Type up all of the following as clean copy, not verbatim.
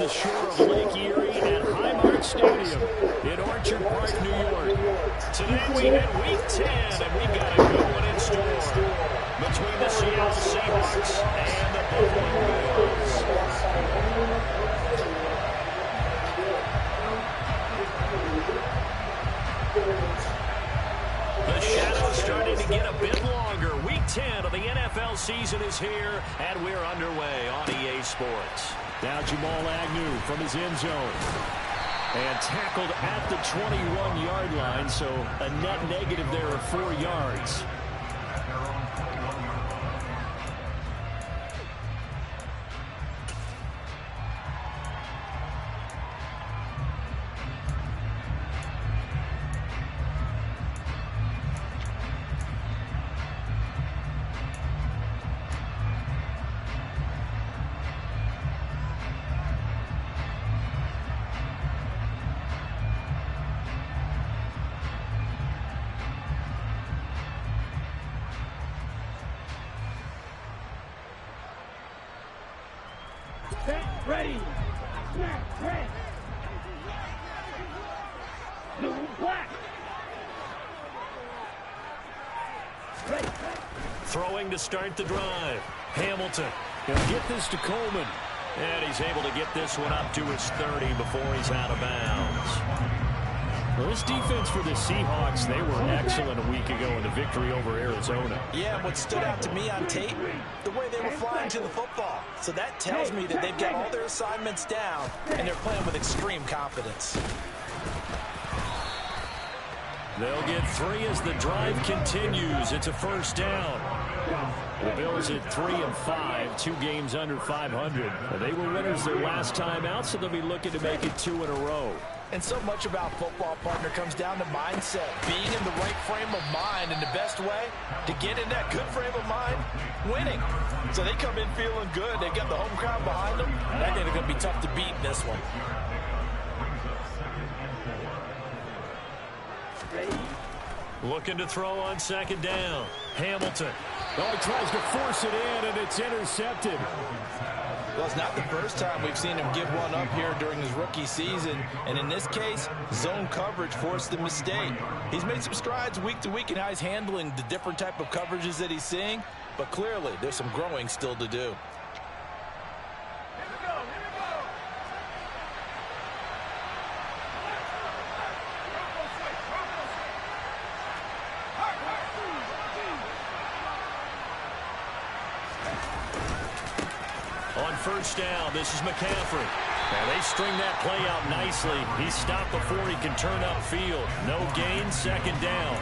the shore of Lake Erie at Highmark Stadium in Orchard Park, New York. Today we hit Week 10, and we've got a good one in store between the Seattle Seahawks and the Buffalo Bills. The shadow's starting to get a bit longer. Week 10 of the NFL season is here, and we're underway on EA Sports. Now Jamal Agnew from his end zone. And tackled at the 21-yard line, so a net negative there of 4 yards. Ready. Snap. Red. Blue. Black. Ready. Throwing to start the drive. Hamilton. He'll get this to Coleman. And he's able to get this one up to his 30 before he's out of bounds. Well, this defense for the Seahawks, they were excellent a week ago in the victory over Arizona. Yeah, and what stood out to me on tape, the way they were flying to the football. So that tells me that they've got all their assignments down, and they're playing with extreme confidence. They'll get 3 as the drive continues. It's a first down. The Bills at 3-5, 2 games under 500. They were winners their last time out, so they'll be looking to make it 2 in a row. And so much about football, partner, comes down to mindset. Being in the right frame of mind, and the best way to get in that good frame of mind, winning. So they come in feeling good. They've got the home crowd behind them. I think they're going to be tough to beat in this one. Looking to throw on second down. Hamilton. Oh, he tries to force it in, and it's intercepted. Well, it's not the first time we've seen him give one up here during his rookie season. And in this case, zone coverage forced the mistake. He's made some strides week to week in how he's handling the different type of coverages that he's seeing. But clearly, there's some growing still to do. On first down, this is McCaffrey. And they string that play out nicely. He's stopped before he can turn upfield. No gain, second down.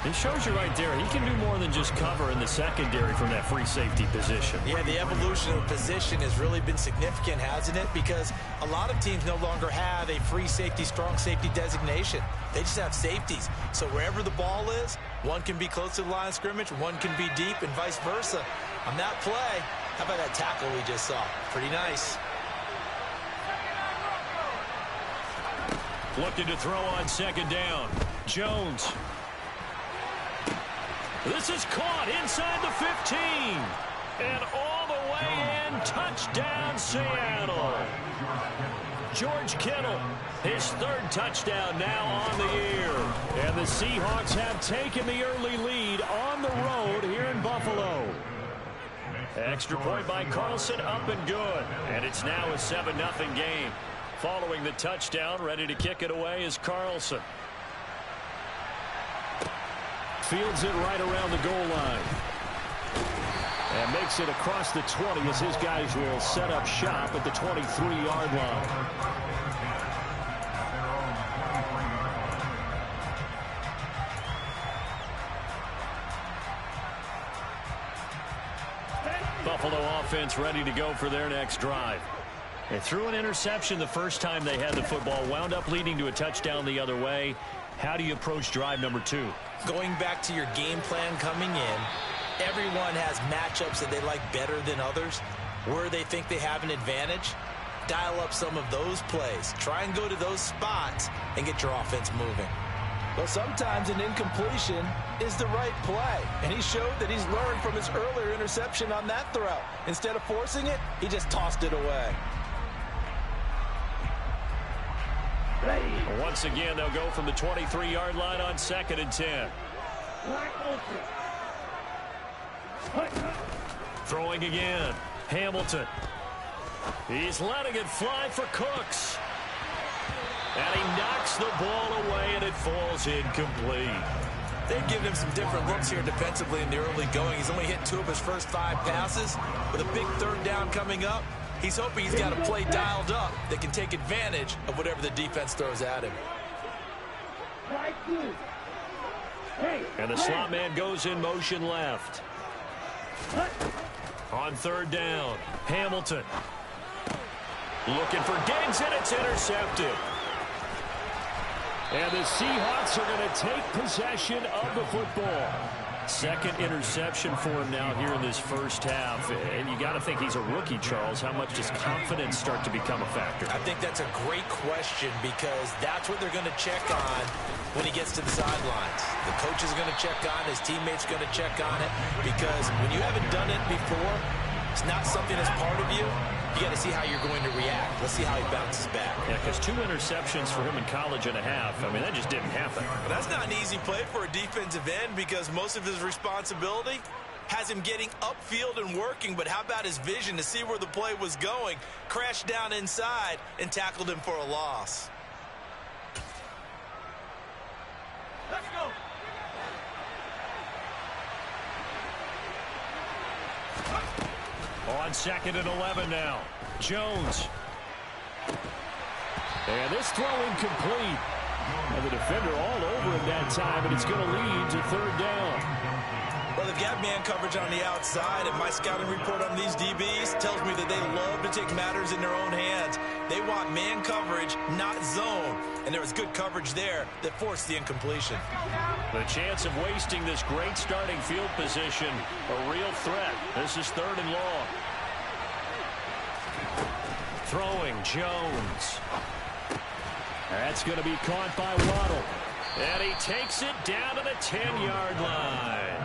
It shows you right there, he can do more than just cover in the secondary from that free safety position. Yeah, the evolution of the position has really been significant, hasn't it? Because a lot of teams no longer have a free safety, strong safety designation. They just have safeties. So wherever the ball is, one can be close to the line of scrimmage, one can be deep, and vice versa. On that play, how about that tackle we just saw? Pretty nice. Looking to throw on second down. Jones. This is caught inside the 15. And all the way in. Touchdown, Seattle. George Kittle, his 3rd touchdown now on the year. And the Seahawks have taken the early lead on the road here in Buffalo. Extra point by Carlson, up and good. And it's now a 7-0 game. Following the touchdown, ready to kick it away is Carlson. Fields it right around the goal line. And makes it across the 20 as his guys will set up shop at the 23-yard line. Buffalo offense ready to go for their next drive. They threw an interception the first time they had the football, wound up leading to a touchdown the other way. How do you approach drive number 2? Going back to your game plan coming in, everyone has matchups that they like better than others. Where they think they have an advantage, dial up some of those plays. Try and go to those spots and get your offense moving. Well, sometimes an incompletion is the right play. And he showed that he's learned from his earlier interception on that throw. Instead of forcing it, he just tossed it away. Once again, they'll go from the 23-yard line on 2nd and 10. Throwing again. Hamilton. He's letting it fly for Cooks. And he knocks the ball away, and it falls incomplete. They've given him some different looks here defensively in the early going. He's only hit 2 of his first 5 passes. With a big 3rd down coming up, he's hoping he's got a play dialed up that can take advantage of whatever the defense throws at him. And the slot man goes in motion left. On 3rd down, Hamilton. Looking for Diggs, and it's intercepted. And the Seahawks are going to take possession of the football. 2nd interception for him now here in this first half. And you got to think he's a rookie, Charles. How much does confidence start to become a factor? I think that's a great question because that's what they're going to check on when he gets to the sidelines. The coach is going to check on, his teammates are going to check on it, because when you haven't done it before, it's not something that's part of you. You got to see how you're going to react. Let's see how he bounces back. Yeah, because 2 interceptions for him in college and a half. I mean, that just didn't happen. But that's not an easy play for a defensive end because most of his responsibility has him getting upfield and working. But how about his vision to see where the play was going? Crashed down inside and tackled him for a loss. Let's go. On 2nd and 11 now. Jones. And this throw incomplete. And the defender all over him that time, and it's going to lead to 3rd down. Well, they've got man coverage on the outside, and my scouting report on these DBs tells me that they love to take matters in their own hands. They want man coverage, not zone. And there was good coverage there that forced the incompletion. The chance of wasting this great starting field position, a real threat. This is 3rd and long. Throwing, Jones. That's going to be caught by Waddle. And he takes it down to the 10-yard line.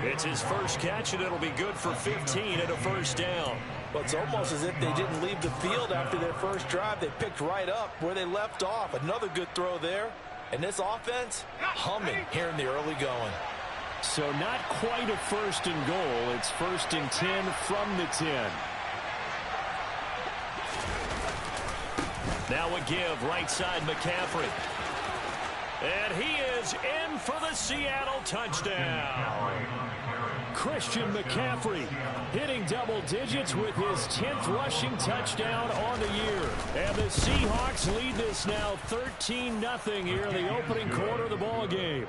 It's his first catch, and it'll be good for 15 and a 1st down. Well, it's almost as if they didn't leave the field after their first drive. They picked right up where they left off. Another good throw there. And this offense, humming here in the early going. So not quite a 1st and goal. It's 1st and 10 from the 10. Now a give, right side McCaffrey. And he is in for the Seattle touchdown. Christian McCaffrey hitting double digits with his 10th rushing touchdown on the year. And the Seahawks lead this now 13-0 here in the opening quarter of the ball game.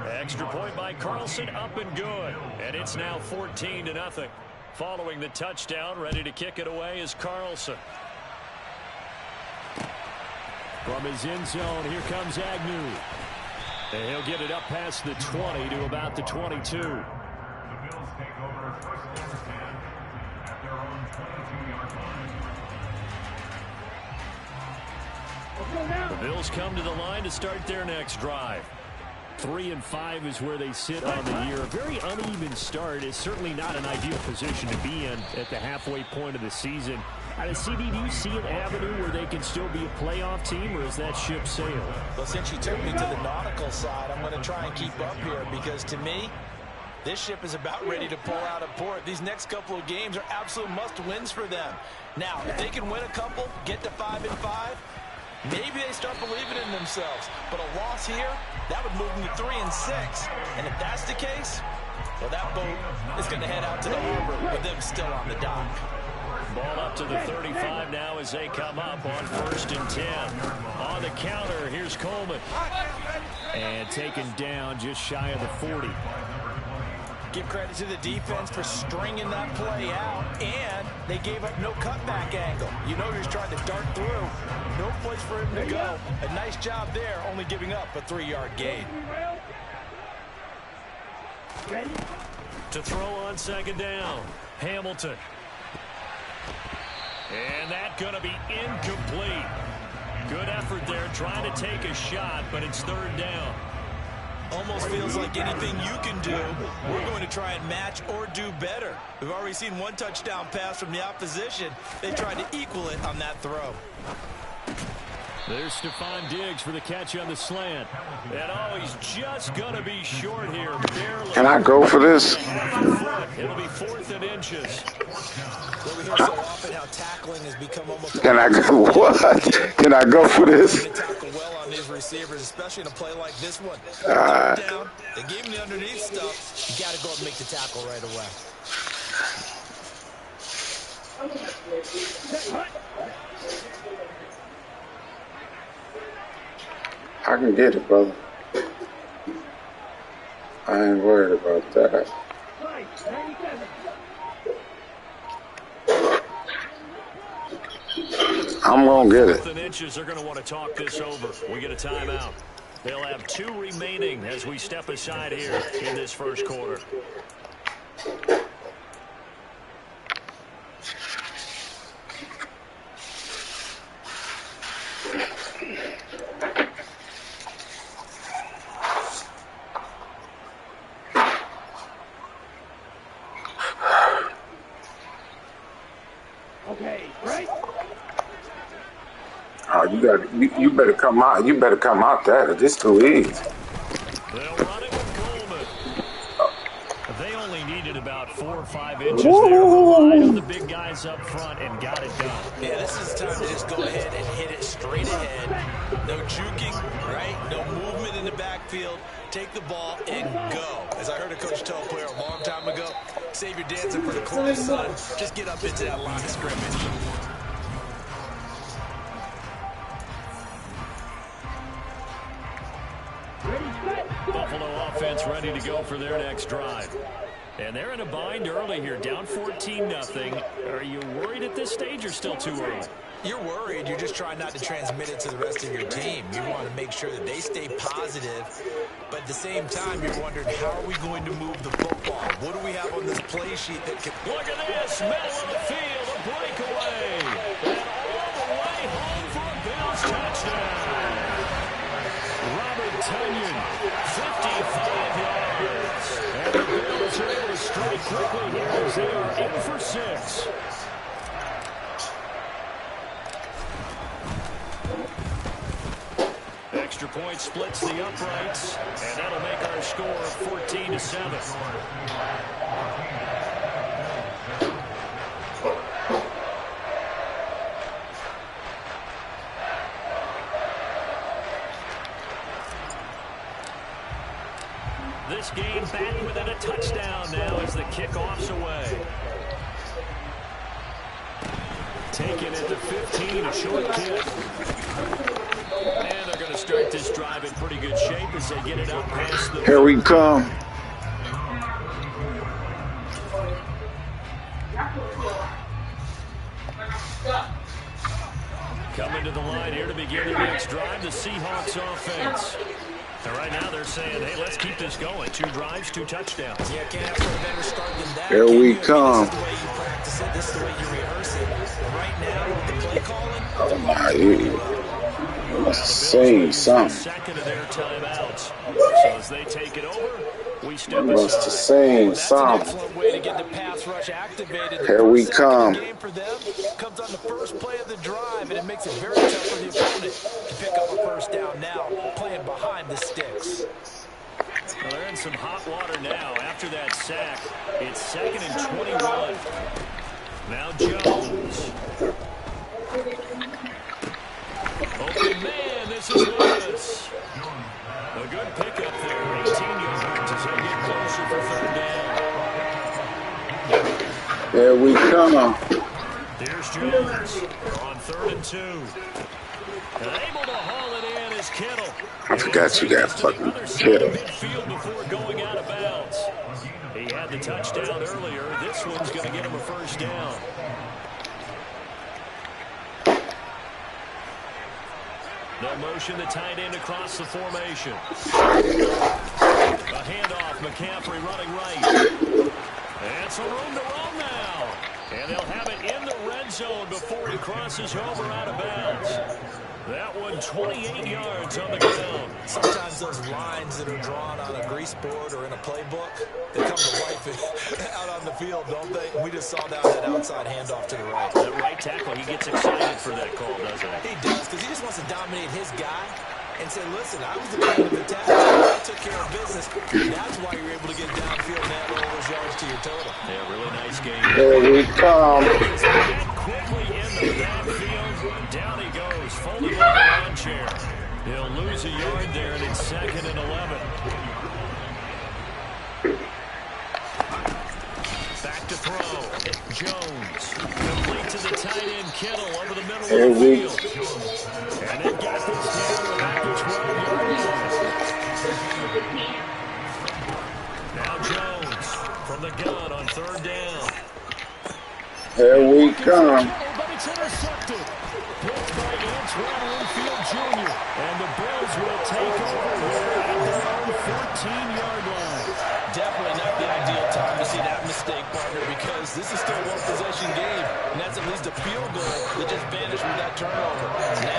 Extra point by Carlson, up and good. And it's now 14-0. Following the touchdown, ready to kick it away is Carlson. From his end zone, here comes Agnew. And he'll get it up past the 20 to about the 22. The Bills take over 1st and 10 at their own 22-yard line. The Bills come to the line to start their next drive. 3-5 is where they sit on the year. A very uneven start is certainly not an ideal position to be in at the halfway point of the season. CD, do you see an avenue where they can still be a playoff team, or is that ship sailed? Well, since you took me to the nautical side, I'm going to try and keep up here because, to me, this ship is about ready to pull out of port. These next couple of games are absolute must-wins for them. Now, if they can win a couple, get to 5-5, maybe they start believing in themselves. But a loss here, that would move them to 3-6. And if that's the case, well, that boat is going to head out to the harbor with them still on the dock. Ball up to the 35 now as they come up on 1st and 10. On the counter, here's Coleman. And taken down just shy of the 40. Give credit to the defense for stringing that play out, and they gave up no cutback angle. You know he's trying to dart through. No place for him to go. A nice job there, only giving up a 3-yard gain. To throw on 2nd down, Hamilton. And that's going to be incomplete. Good effort there trying to take a shot, but it's 3rd down. Almost feels like anything you can do, we're going to try and match or do better. We've already seen one touchdown pass from the opposition. They tried to equal it on that throw. There's Stephon Diggs for the catch on the slant. And oh, he's just going to be short here. Barely. Can I go for this? It'll be 4th and inches. Well, we hear so often how tackling has become almost Can I go? What? Can I go for this? to tackle well on these receivers, especially in a play like this one. Down, they gave him the underneath stuff. You got to go up and make the tackle right away. I can get it, brother. I ain't worried about that. I'm going to get it. 4th and inches are going to want to talk this over. We get a timeout. They'll have 2 remaining as we step aside here in this first quarter. Okay, right? Oh, you better come out. You better come out there. This too easy. They'll run it with Coleman. They only needed about 4 or 5 inches there. Relied on the big guys up front and got it done. Yeah, this is time to just go ahead and hit it straight ahead. No juking, right? No movement in the backfield. Take the ball and go. As I heard a coach tell a player a long time ago, save your dancing for the close, son. Just get up into that line of scrimmage. Buffalo offense ready to go for their next drive. And they're in a bind early here, down 14-0. Are you worried at this stage or still too early? You're worried. You're just trying not to transmit it to the rest of your team. You want to make sure that they stay positive. But at the same time, you're wondering, how are we going to move the football? What do we have on this play sheet that can... Look at this. Middle of the field. A breakaway. And all the way home for a Bills touchdown. Robert Tonyan, 55 yards. And the Bills are able to strike quickly here as they are in for 6. Extra point splits the uprights, and that'll make our score 14-7. This game back within a touchdown now as the kickoff's away. Taken at the 15, a short kick. And they're going to start this drive in pretty good shape as they get it up past the... Here we come. Coming to the line here to begin the next drive, the Seahawks offense. And right now they're saying, hey, let's keep this going. 2 drives, 2 touchdowns. Yeah, can't have a better start than that. Here we come. This is the way you practice it. This is the way you rehearse it. Right now, the play calling... Oh, my, you must have seen something. Second of their timeouts. So as they take it over, we step You must have aside. seen something. Excellent way to get the pass rush activated. Here we come. The game for them comes on the first play of the drive, and it makes it very tough for the opponent to pick up a first down now, playing behind the sticks. Well, they're in some hot water now. After that sack, it's 2nd and 21. Now Jones. Open man, this is Lewis. A good pickup there, 18 yards as they get closer for 3rd down. Here we come. Here's Jones on 3rd and 2. And able to haul it in is Kittle. I forgot you got fucking Kittle. Midfield before going out of bounds. He had the touchdown earlier. This one's going to get him a first down. No motion, the tight end across the formation. A handoff, McCaffrey running right. And some room to run now. And they'll have it in the red zone before he crosses over out of bounds. That one 28 yards on the ground. Sometimes those lines that are drawn on a grease board or in a playbook, they come to life out on the field, don't they? We just saw that outside handoff to the right. The right tackle, he gets excited for that call, doesn't he? He does, because he just wants wants to dominate his guy and say, listen, I was the point of attack. I took care of business. That's why you're able to get downfield and add all those yards to your total. Yeah, really nice game. Here we come. Quickly in the backfield. Down he goes, folded like a lawn chair. He'll lose a yard there, and it's 2nd and 11. Back to throw. Jones. Complete to the tight end, Kittle, over the middle Here of the we field. And they got this down about the 12-yard line. Now Jones from the gun on 3rd down. Here we come. But it's intercepted. Picked by Antoine Winfield Jr. And the Bills will take over here at their own 14-yard line. Definitely not the ideal time to see that mistake, partner, because this is still a one-possession game, and that's at least a field goal that just vanished with that turnover. Now,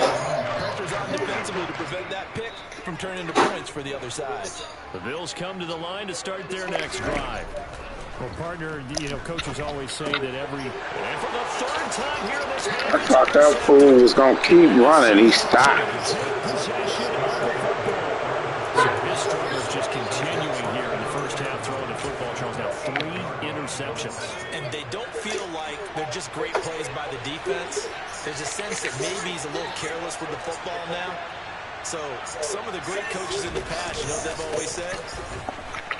pressure's on defensively to prevent that pick from turning into points for the other side. The Bills come to the line to start their next drive. Well, partner, you know, coaches always say that every... And for the 3rd time here in this game... I thought that fool was going to keep running. He stopped. So his struggles just continuing here in the first half, throwing the football. Charles, now 3 interceptions. And they don't feel like they're just great plays by the defense. There's a sense that maybe he's a little careless with the football now. So some of the great coaches in the past, you know what they've always said?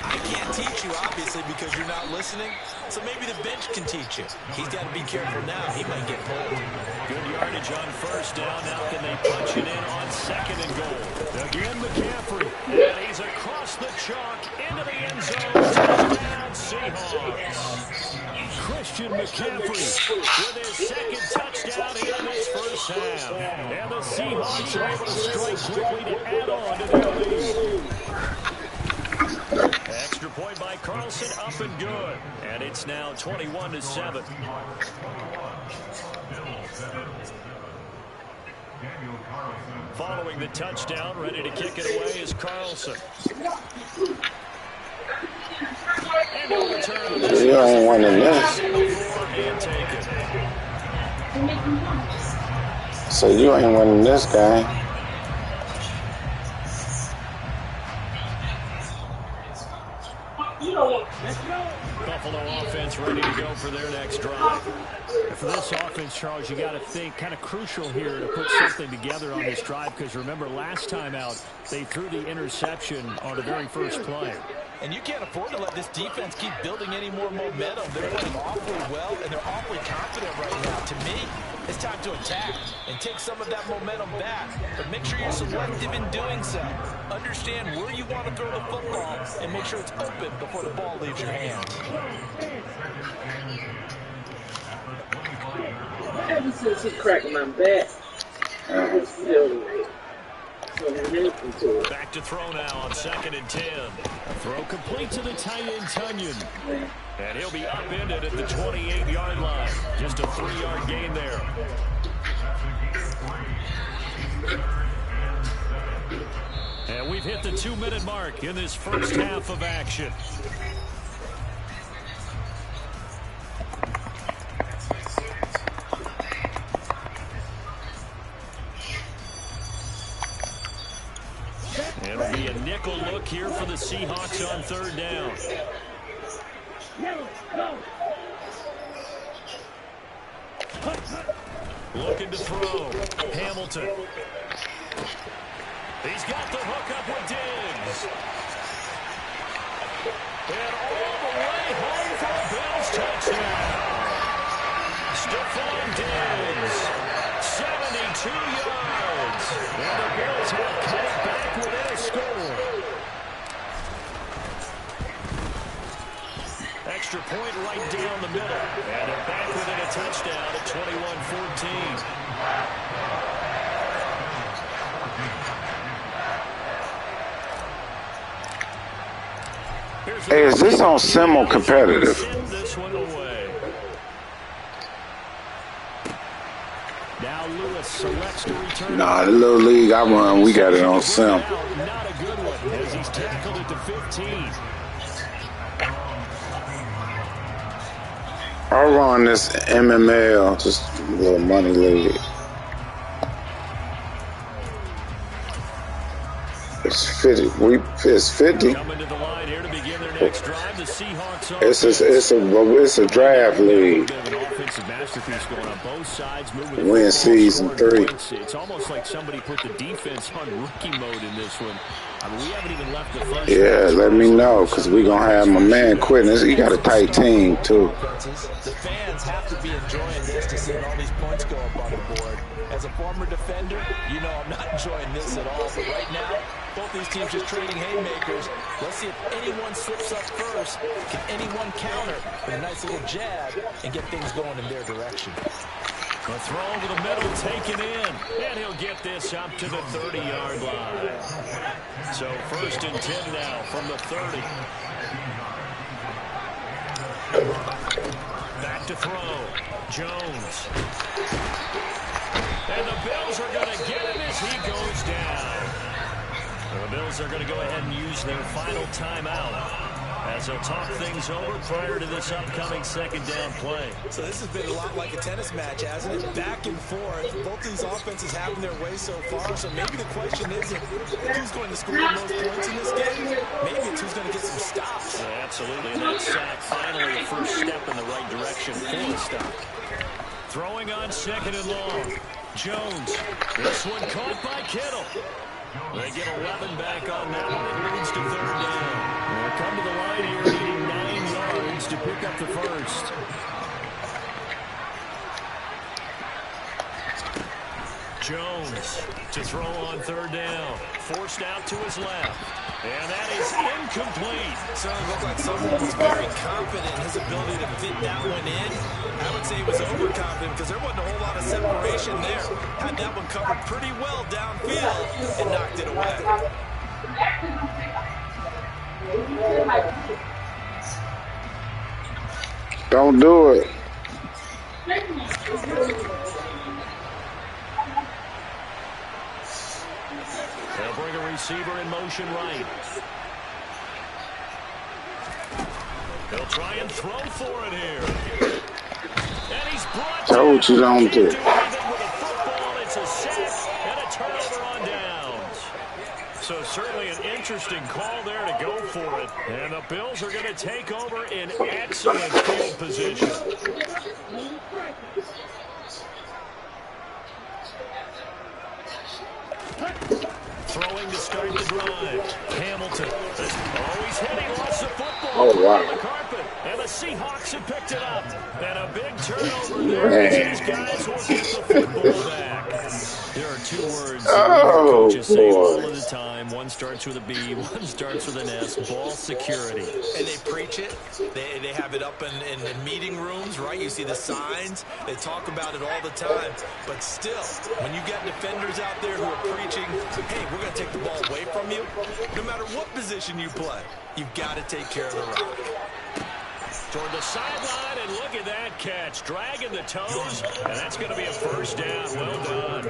I can't teach you, obviously, because you're not listening. So maybe the bench can teach you. He's got to be careful now. He might get pulled. Good yardage on 1st down. Now can they punch it in on 2nd and goal? Again, McCaffrey. And he's across the chalk into the end zone. Touchdown, Seahawks. Christian McCaffrey with his 2nd touchdown here in this first half. And the Seahawks are able to strike quickly to add on to their lead. Extra point by Carlson, up and good. And it's now 21-7. Following the touchdown, ready to kick it away is Carlson. And no return. You ain't winning this. And take it. So you ain't winning this game. Buffalo offense ready to go for their next drive. For this offense, Charles, you got to think kind of crucial here to put something together on this drive, because remember last time out they threw the interception on the very first play. And you can't afford to let this defense keep building any more momentum. They're playing awfully well, and they're awfully confident right now. To me, it's time to attack and take some of that momentum back. But make sure you're selective in doing so. Understand where you want to throw the football and make sure it's open before the ball leaves your hands. Ever since he cracked my back, I was feeling it. Back to throw now on 2nd and 10. A throw complete to the tight end, Tunyon. And he'll be upended at the 28-yard line. Just a 3-yard gain there. And we've hit the 2-minute mark in this first half of action. It'll be a nickel look here for the Seahawks on 3rd down. Looking to throw. Hamilton. He's got the hook up with Diggs. And all the way home for a Bills touchdown. Stephon Diggs. 72 yards. And the Bills have cut it back within a score. Extra point right down the middle. And they're back within a touchdown at 21-14. Hey, is this on sim or competitive? Send this one away. Now Lewis selects to return. Nah, the little league I run, we got it on sim. Not a good one as he's tackled at the 15. I run this MML, just a little money league. It's 50. It's 50. Coming to the line here to begin their next drive, the Seahawks It's a draft league. A bit of an offensive masterpiece going on both sides. Moving the Win football, season scoring 3. points. It's almost like somebody put the defense on rookie mode in this one. I mean, we haven't even left the first. Yeah, let me know, because we're going to have my man quitting. He got a tight team, too. The fans have to be enjoying this to see all these points go up on the board. As a former defender, you know I'm not enjoying this at all. But right now, both these teams just trading haymakers. Let's see if anyone slips up first. Can anyone counter with a nice little jab and get things going in their direction? A throw over the middle, taken in. And he'll get this up to the 30-yard line. So 1st and 10 now from the 30. Back to throw. Jones. And the Bills are going to get him as he goes down. The Bills are going to go ahead and use their final timeout as they'll talk things over prior to this upcoming 2nd down play. So this has been a lot like a tennis match, hasn't it? Back and forth. Both these offenses having their way so far. So maybe the question isn't who's going to score the most points in this game. Maybe it's who's going to get some stops. Yeah, absolutely. And that sack finally a first step in the right direction for a stop. Throwing on 2nd and long. Jones. This one caught by Kittle. They get 11 back on that one. It leads to 3rd down. They'll come to the line here needing 9 yards to pick up the first. Jones to throw on 3rd down. Forced out to his left. And that is incomplete. Certainly looked like someone was very confident in his ability to fit that one in. I would say he was overconfident because there wasn't a whole lot of separation there. Had that one covered pretty well downfield and knocked it away. Don't do it. They'll bring a receiver in motion right. They'll try and throw for it here. And he's brought Told you don't do it. With a football, it's a sack and a turnover on downs. So certainly an interesting call there to go for it. And the Bills are going to take over in excellent field position. Throwing to start the drive. Hamilton. Oh, he's hit. He lost the football. Oh, wow. On the carpet. And the Seahawks have picked it up. And a big turnover there as these guys will get the football back. There are 2 words coaches say all of the time. One starts with a B, one starts with an S. Ball security. And they preach it. They have it up in the meeting rooms, right? You see the signs. They talk about it all the time. But still, when you got defenders out there who are preaching, hey, we're going to take the ball away from you, no matter what position you play, you've got to take care of the rock. Toward the sideline, and look at that catch. Dragging the toes, and that's going to be a 1st down. Well done.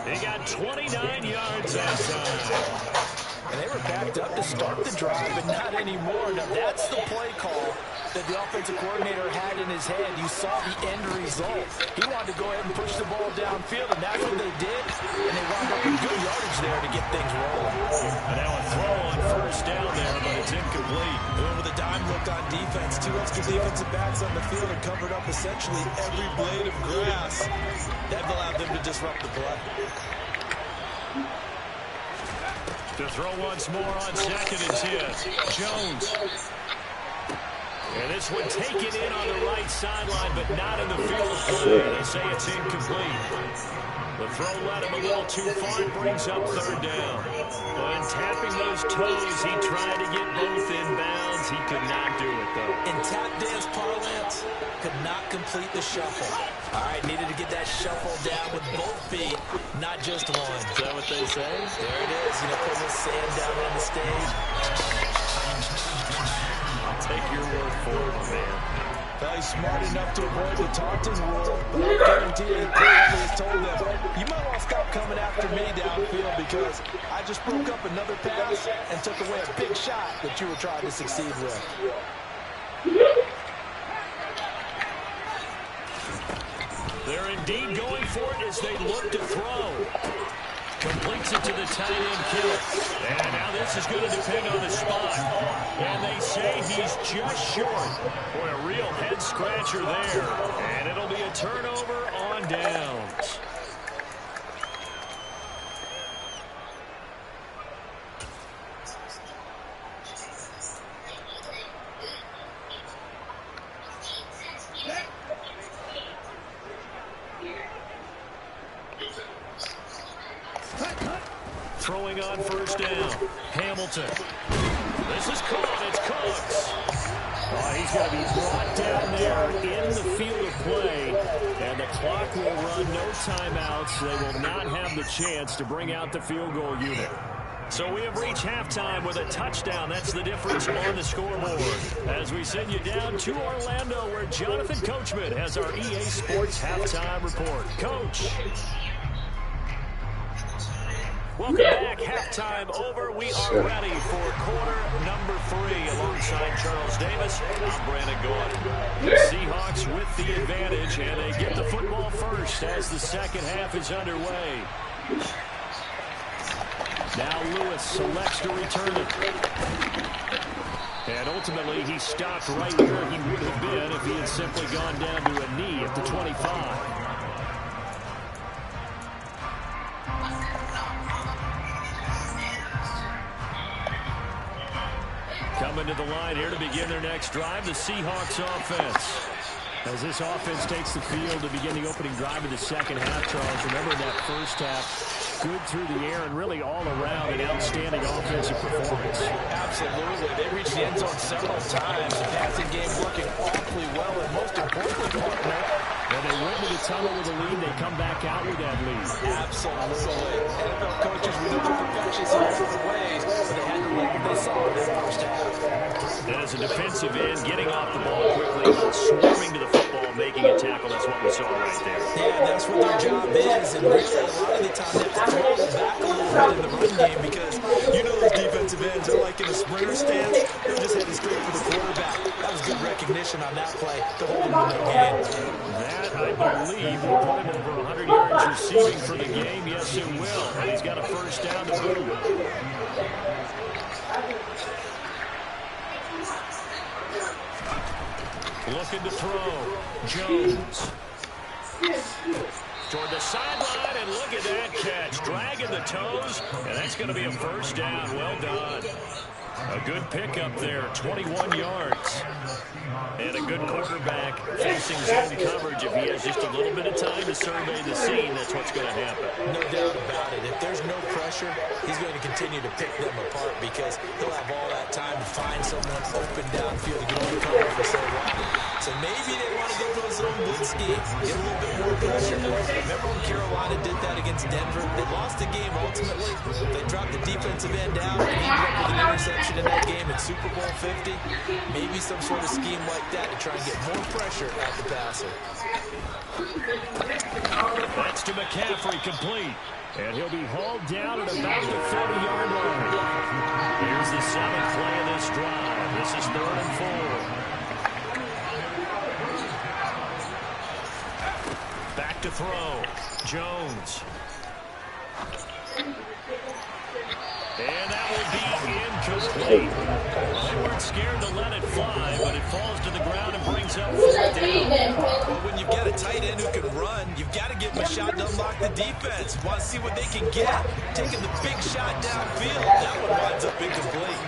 He got 29 yards that time. And they were backed up to start the drive, but not anymore. Now, that's the play call that the offensive coordinator had in his head. You saw the end result. He wanted to go ahead and push the ball downfield, and that's what they did. And they wound up with good yardage there to get things rolling. And now a throw on 1st down there, but it's incomplete. And with a dime look on defense, 2 extra defensive backs on the field and covered up essentially every blade of grass. That allowed them to disrupt the play. To throw once more on 2nd and 10. Jones. And this one taken in on the right sideline, but not in the field of play. They say it's incomplete. The throw led him a little too far. It brings up 3rd down. And tapping those toes, he tried to get both in bounds. He could not do it, though. In tap dance parlance, could not complete the shuffle. All right, needed to get that shuffle down with both feet, not just one. Is that what they say? There it is. You know, putting the sand down on the stage. I'll take your word for it, man. Well, he's smart enough to avoid the taunting rule, but I guarantee you, he probably has told them, you might want to stop coming after me downfield because I just broke up another pass and took away a big shot that you were trying to succeed with. They're indeed going for it as they look to throw. Completes it to the tight end, Kittle. And now this is going to depend on the spot. And they say he's just short. Boy, a real head-scratcher there. And it'll be a turnover on downs. Throwing on first down. Hamilton. This is caught. It's Cooks. Oh, he's going to be brought down there in the field of play. And the clock will run, no timeouts. They will not have the chance to bring out the field goal unit. So we have reached halftime with a touchdown. That's the difference on the scoreboard. As we send you down to Orlando, where Jonathan Coachman has our EA Sports halftime report. Coach. Welcome back. Halftime over. We are ready for quarter number 3 alongside Charles Davis. I'm Brandon Gordon. The Seahawks with the advantage, and they get the football first as the second half is underway. Now Lewis selects to return it. And ultimately, he stopped right where he would have been if he had simply gone down to a knee at the 25. Coming to the line here to begin their next drive, the Seahawks offense. As this offense takes the field to begin the opening drive of the second half, Charles, remember that first half, good through the air and really all around an outstanding offensive performance. Absolutely. They reached the end zone several times. The passing game working awfully well, and most importantly, partner, when they went to the tunnel with a lead, they come back out with that lead. Absolutely. NFL coaches, we know they're perfectionists in different ways, but they had to like what they saw in their first half. And as a defensive end, getting off the ball quickly, swarming to the football, making a tackle, that's what we saw right there. Yeah, that's what their job is, and really a lot of the time they have to throw it back a little bit in the run game because you know those defensive ends are like in a sprinter stance. They're just heading straight for the quarterback. That was good recognition on that play to hold him in the game. That, I believe, will put him over 100 yards receiving for the game. Yes, it will. And he's got a first down to boot. Looking to throw. Jones. Toward the sideline, and look at that catch. Dragging the toes, and that's going to be a first down. Well done. A good pickup there, 21 yards. And a good quarterback facing zone coverage. If he has just a little bit of time to survey the scene, that's what's going to happen. No doubt about it. If there's no pressure, he's going to continue to pick them apart because he'll have all that time to find someone open downfield to get on the cover for so long. So maybe they want to go to a zone blitz scheme, get a little bit more pressure. Remember when Carolina did that against Denver? They lost the game ultimately. They dropped the defensive end down and ended up with an interception in that game in Super Bowl 50. Maybe some sort of scheme like that to try and get more pressure at the passer. That's to McCaffrey, complete. And he'll be hauled down at about the 30-yard line. Here's the 7th play of this drive. This is 3rd and 4. Back to throw. Jones. And that will be incomplete. They weren't scared to let it fly, but it falls to the ground and brings up 4th down. Well, when you've got a tight end who can run, you've got to give him a shot to unlock the defense. Want to see what they can get. Taking the big shot downfield. That one winds up incomplete.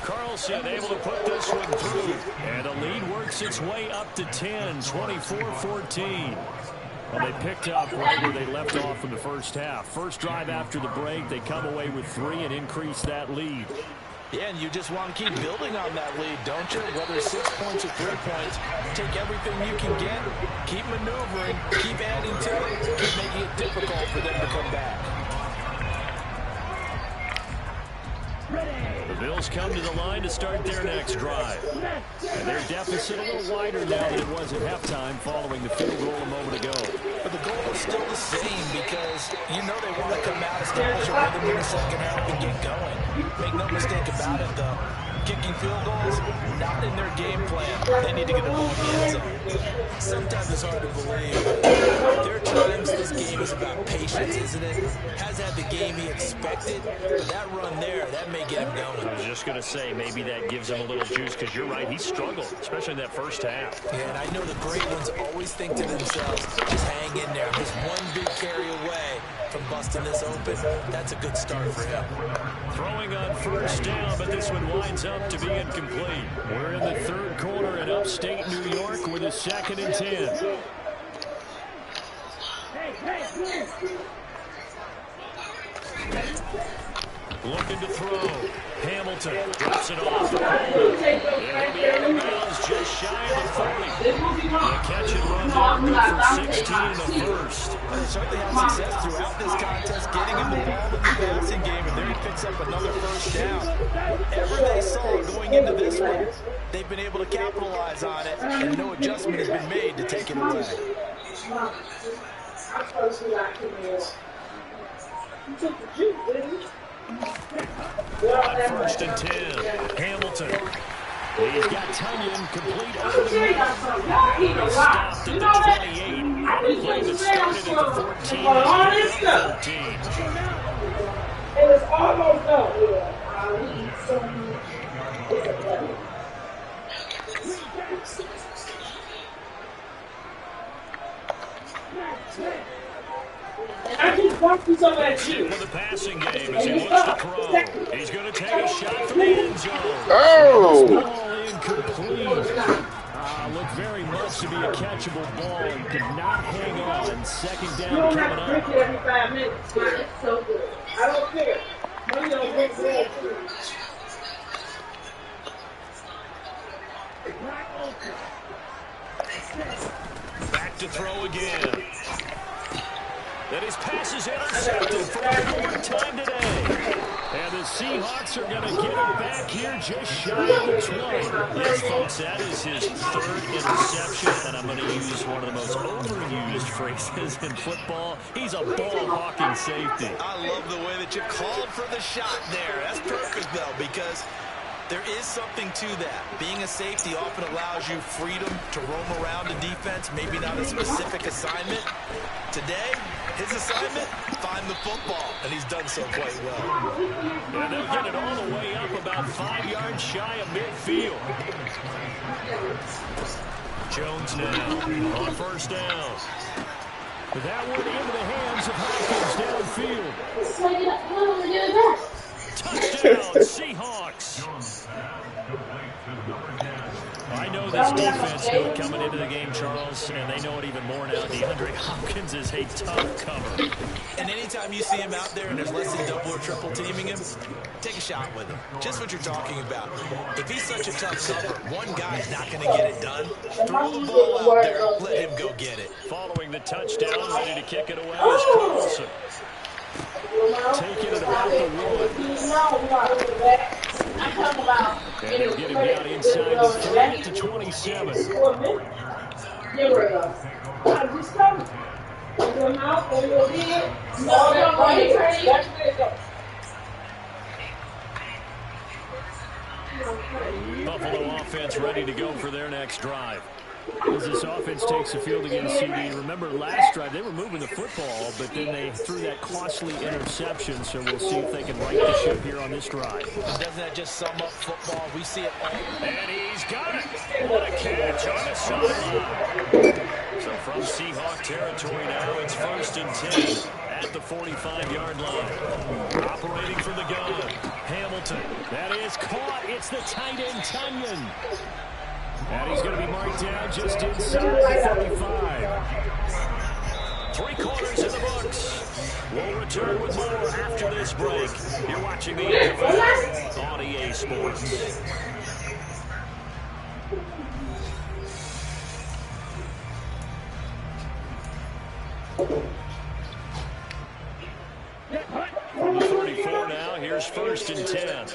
Carlson able to put this one through. And the lead works its way up to 10, 24-14. Well, they picked up right where they left off in the first half. First drive after the break, they come away with 3 and increase that lead. Yeah, and you just want to keep building on that lead, don't you? Whether it's 6 points or 3 points, take everything you can get, keep maneuvering, keep adding to it, keep making it difficult for them to come back. The Bills come to the line to start their next drive. And their deficit a little wider now than it was at halftime following the field goal a moment ago. But the goal is still the same because you know they want to come out, establish a rhythm in the second half, and get going. Make no mistake about it, though. kicking field goals, not in their game plan. They need to get the ball in the end zone. Sometimes it's hard to believe. There are times this game is about patience, isn't it? Hasn't had the game he expected, but that run there, that may get him going. I was just going to say, maybe that gives him a little juice, because you're right, he struggled, especially in that first half. Yeah, and I know the great ones always think to themselves, just hang in there. Just one big carry away from busting this open. That's a good start for him. Throwing on first down, but this one winds up to be incomplete. We're in the third quarter in upstate New York with a 2nd and 10. Looking to throw. Hamilton drops it off. It'll be out of bounds just shy of the 40. The catch and run there, good for 16 in the first. They certainly had success throughout this contest, getting him the ball in the passing game, and there he picks up another first down. Whatever they saw going into this one, they've been able to capitalize on it, and no adjustment has been made to take it away. On 1st and 10, Hamilton. He's got Tunyon complete over the middle. He's stopped at the 28. The play that started at the 14 is 13. It was almost done. I just walked through some of that shit. For the passing game as he looks to throw. He's going to take a shot from the end zone. Oh! Ball incomplete. Looked very much to be a catchable ball and could not hang on. 2nd down coming up. Every 5 minutes. It's so good. I don't care. Money don't make ball too. Back to throw again. That his pass is intercepted for the 4th time today. And the Seahawks are going to get it back here just shy of the 20. Yes, folks, that is his 3rd interception. And I'm going to use one of the most overused phrases in football. He's a ball-hawking safety. I love the way that you called for the shot there. That's perfect, though, because there is something to that. Being a safety often allows you freedom to roam around in defense, maybe not a specific assignment. Today, his assignment, find the football, and he's done so quite well. And they'll get it all the way up about 5 yards shy of midfield. Jones now on first down. That one into the hands of Hopkins downfield. Touchdown, Seahawks. I know this defense knew it coming into the game, Charles, and they know it even more now. DeAndre Hopkins is a tough cover. And anytime you see him out there and there's less than double or triple teaming him, take a shot with him. Just what you're talking about. If he's such a tough cover, one guy's not going to get it done. Throw the ball out there, let him go get it. Following the touchdown, ready to kick it away is Carlson. Taking it about the 1. And he'll get him down inside the 30 to 27. Buffalo offense ready to go for their next drive. As this offense takes the field against CD, remember last drive they were moving the football, but then they threw that costly interception, so we'll see if they can right the ship here on this drive. Doesn't that just sum up football? We see it all. And he's got it. What a catch on the sideline. So from Seahawk territory now, it's 1st and 10 at the 45-yard line. Operating from the gun, Hamilton. That is caught. It's the tight end, Tunyon. And he's going to be marked down just inside the 45. 3 quarters in the books. We'll return with more after this break. You're watching the NFL on EA Sports. From the 34 now, here's 1st and 10.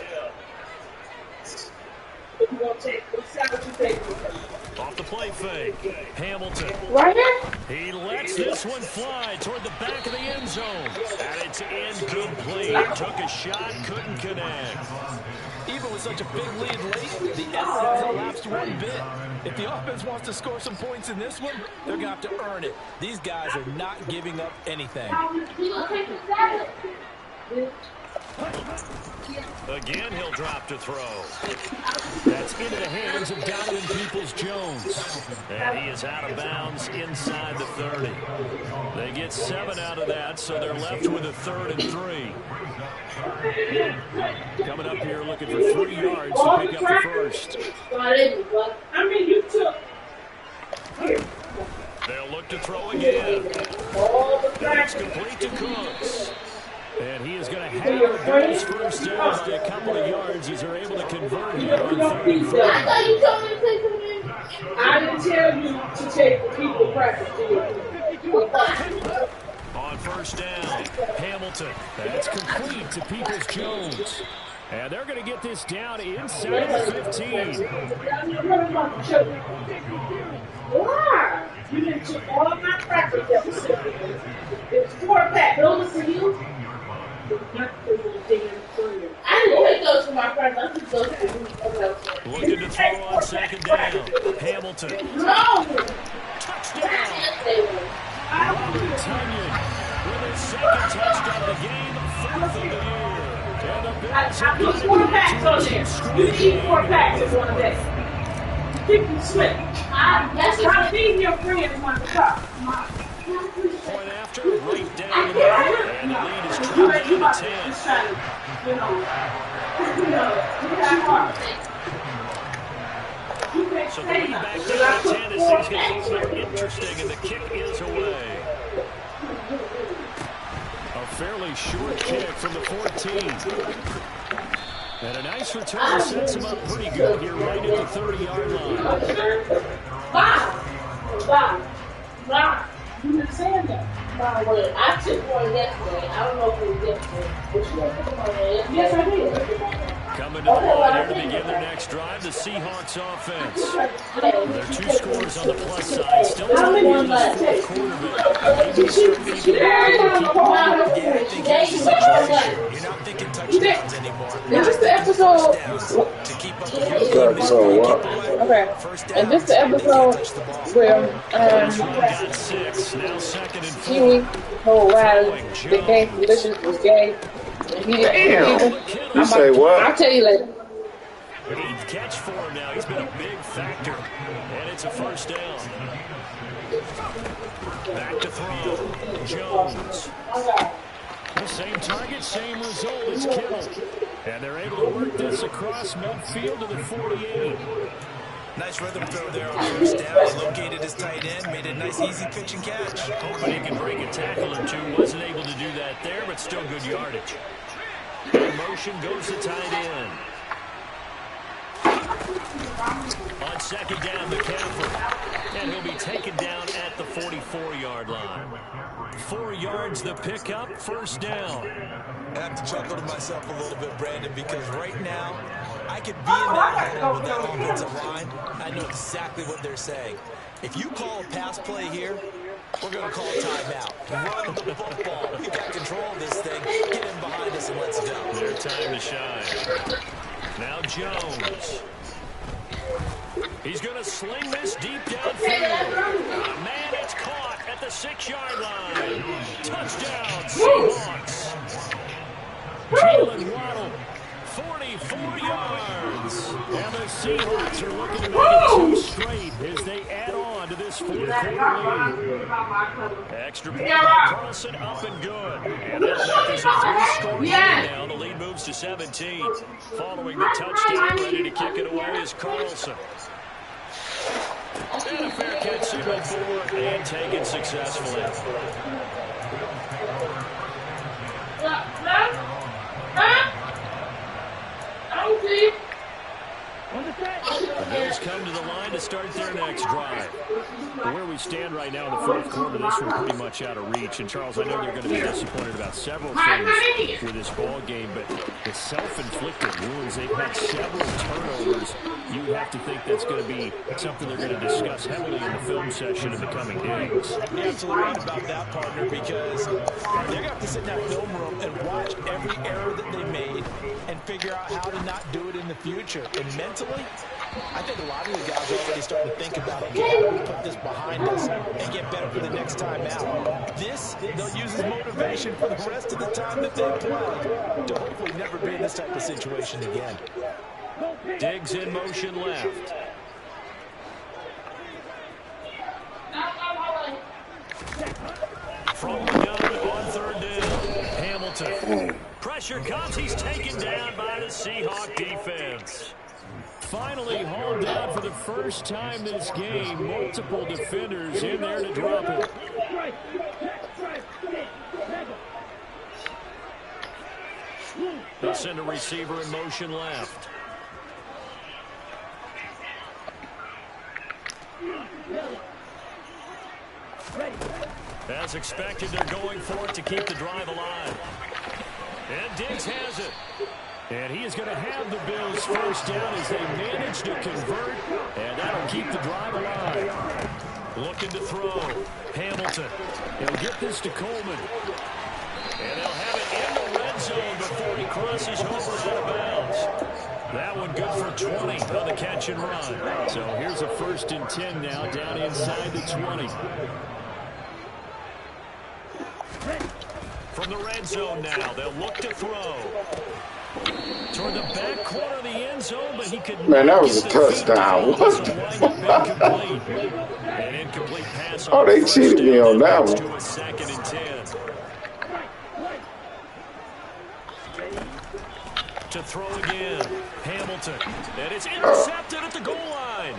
Off the play fake. Hamilton. Right here? He lets this one fly toward the back of the end zone. And it's incomplete. Took a shot, couldn't connect. Even with such a big lead late, the effort hasn't lapsed one bit. If the offense wants to score some points in this one, they're going to have to earn it. These guys are not giving up anything. Again, he'll drop to throw. That's into the hands of Donovan Peoples-Jones. And he is out of bounds inside the 30. They get 7 out of that, so they're left with a 3rd and 3. Coming up here looking for 3 yards to pick up the first. They'll look to throw again. That's complete to Cooks. And he is going to have those first down by a couple of yards as they're able to convert here on 3rd and 3. I didn't tell you to take the people practice. On first down, Hamilton. That's complete to Peoples-Jones. And they're going to get this down inside the 15. Why? You didn't took all of my practice episodes. It's 4 packs. Those are for you? I didn't take those for my friends. I took those for you. Looking to throw on 2nd down. Hamilton. No! Touchdown! Robert Tonyan with his 2nd touchdown of the game, 4th of the year. And the Bills I put 4 packs on there. You can eat 4 packs as one day. Keep them slick. I'm feeding your friends on the top. Point after, right down the middle, and the lead is dropped down to 10. So the lead back down to 10 as things get a little bit interesting, and the kick is away. A fairly short kick from the 14. And a nice return sets him up pretty good here right at the 30-yard line. Wow. You didn't say that. I took one yesterday. I don't know if it was yesterday. Yes, I did. Coming to the line here to begin their next drive, the Seahawks offense. There are 2 scores on the plus side. Still tied in this 4th quarter, but maybe starting to You're not thinking touchdowns anymore. Is this the episode? To keep up with your Okay. And this the episode where Huey told Riley that Gay Delicious was gay. And he didn't. You say what? I'll tell you later. 8th catch for him now. He's been a big factor. And it's a first down. Back to throw. Jones. The same target, same result. It's Kittle. And they're able to work this across midfield to the 48. Nice rhythm throw there on first down. He located his tight end, made a nice easy pitch and catch. Hoping he can break a tackle or two. Wasn't able to do that there, but still good yardage. In motion goes the tight end. On 2nd down, McCaffrey. And he'll be taken down at the 44-yard line. 4 yards the pickup, first down. I have to chuckle to myself a little bit, Brandon, because right now, I could be in that huddle with that offensive line. I know exactly what they're saying. If you call a pass play here, we're going to call a timeout. Run the football. We got control of this thing. Get him behind us and let's go. Their time to shine. Now Jones. He's going to sling this deep downfield. Man, it's caught at the 6-yard line. Touchdown, Seahawks. Jalen Waddle, 44 yards. And the Seahawks are looking to make it 2 straight as they add on to this 4th quarter lead. Extra point by Carlson, up and good. And that'll make this a 3-score game now. The lead moves to 17. Following the touchdown, ready to kick it away is Carlson. And a fair catch signal for and taken successfully. The Bills come to the line to start their next drive. Where we stand right now in the fourth quarter, this one's pretty much out of reach. And, Charles, I know they're going to be disappointed about several things with this ball game, but the self-inflicted wounds, they've had several turnovers. You have to think that's going to be something they're going to discuss heavily in the film session in the coming days. You're absolutely right about that, partner, because they're going to have to sit in that film room and watch every error that they made and figure out how to not do it in the future. And mentally, I think a lot of the guys are already starting to think about, okay, how do we put this behind us and get better for the next time out? This, they'll use as motivation for the rest of the time that they play to hopefully never be in this type of situation again. Diggs in motion left. From the gun on third down. Hamilton. Pressure comes. He's taken down by the Seahawk defense. Finally hauled down for the first time this game. Multiple defenders in there to drop it. They'll send a receiver in motion left. As expected, they're going for it to keep the drive alive. And Diggs has it. And he is going to have the Bills first down as they manage to convert. And that'll keep the drive alive. Looking to throw. Hamilton. He'll get this to Coleman. And they'll have it in the red zone before he crosses over out of bounds. That one good for 20 on the catch and run. So here's a 1st and 10 now down inside the 20. From the red zone now, they'll look to throw. Toward the back corner of the end zone, but he could Man, that was a touchdown. What? An incomplete pass. Oh, they cheated me on that one. To a 2nd and 10. To throw again. Hamilton. And it's intercepted at the goal line.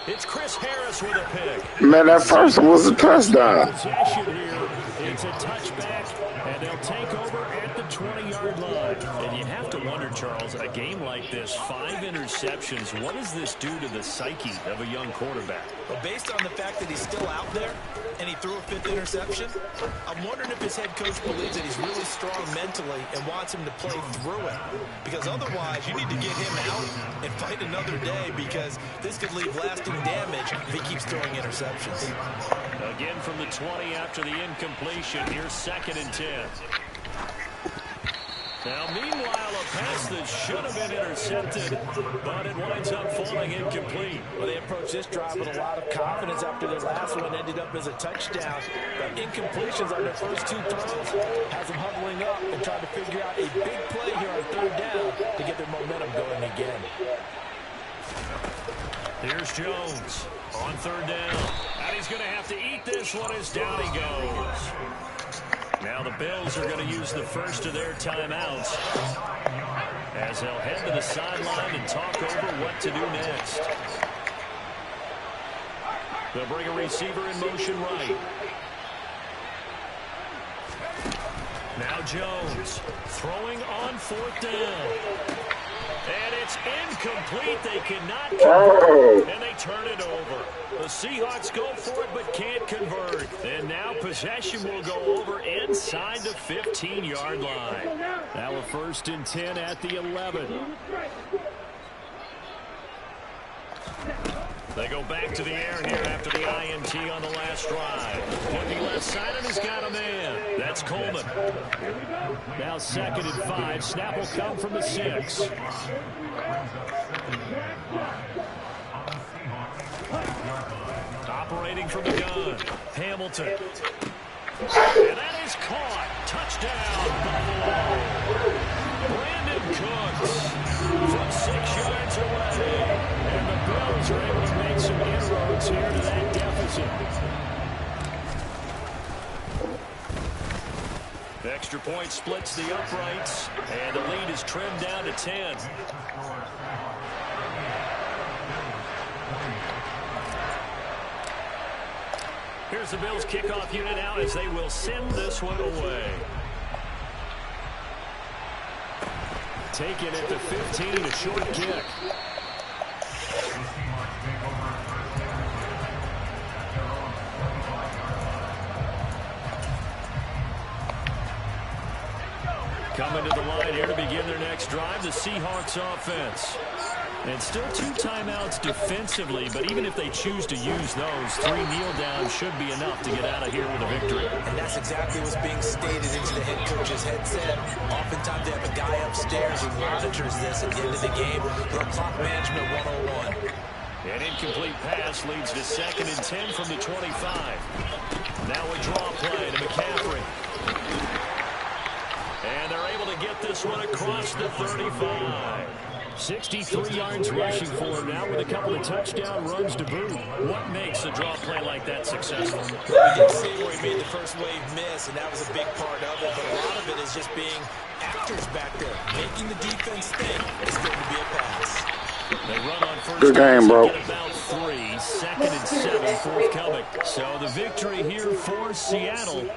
It's Chris Harris with a pick. Man, that first one was a touchdown. Possession here. It's a touchback, and they'll take over at the 20-yard line. And you have to wonder, Charles, a game like this, 5 interceptions, what does this do to the psyche of a young quarterback? Well, based on the fact that he's still out there and he threw a 5th interception, I'm wondering if his head coach believes that he's really strong mentally and wants him to play through it. Because otherwise, you need to get him out and fight another day, because this could leave lasting damage if he keeps throwing interceptions. Again from the 20 after the incompletion. Here's 2nd and 10. Now, meanwhile, a pass that should have been intercepted, but it winds up falling incomplete. Well, they approached this drive with a lot of confidence after their last one ended up as a touchdown. But incompletions on their first 2 throws has them huddling up and trying to figure out a big play here on 3rd down to get their momentum going again. Here's Jones on 3rd down. And he's going to have to eat this one as down he goes. Now the Bills are going to use the first of their timeouts as they'll head to the sideline and talk over what to do next. They'll bring a receiver in motion right. Now Jones throwing on 4th down. And it's incomplete. They cannot convert, and they turn it over. The Seahawks go for it but can't convert. And now possession will go over inside the 15-yard line. Now a 1st and 10 at the 11. They go back to the air here after the INT on the last drive. Looking left side, and he's got a man. That's Coleman. Now 2nd and 5. Snap will come from the 6. Operating from the gun. Hamilton. And that is caught. Touchdown, Buffalo. Brandon Cooks from 6 yards away. And the Bills are able to make some inroads here to that deficit. Extra point splits the uprights, and the lead is trimmed down to 10. Here's the Bills kickoff unit out as they will send this one away. Taken at the 15, a short kick. Coming to the line here to begin their next drive, the Seahawks offense. And still 2 timeouts defensively, but even if they choose to use those, 3 kneel downs should be enough to get out of here with a victory. And that's exactly what's being stated into the head coach's headset. Oftentimes they have a guy upstairs who monitors this at the end of the game. Little clock management 101. An incomplete pass leads to 2nd and 10 from the 25. Now a draw play to McCaffrey. And they're able to get this one across the 35. 63 yards rushing for him now with a couple of touchdown runs to boot. What makes a draw play like that successful? Well, we did see where he made the first wave miss, and that was a big part of it. But a lot of it is just being actors back there, making the defense think it's going to be a pass. They run on first. Good game, bro. About 3, 2nd and 7 forthcoming. So the victory here for Seattle.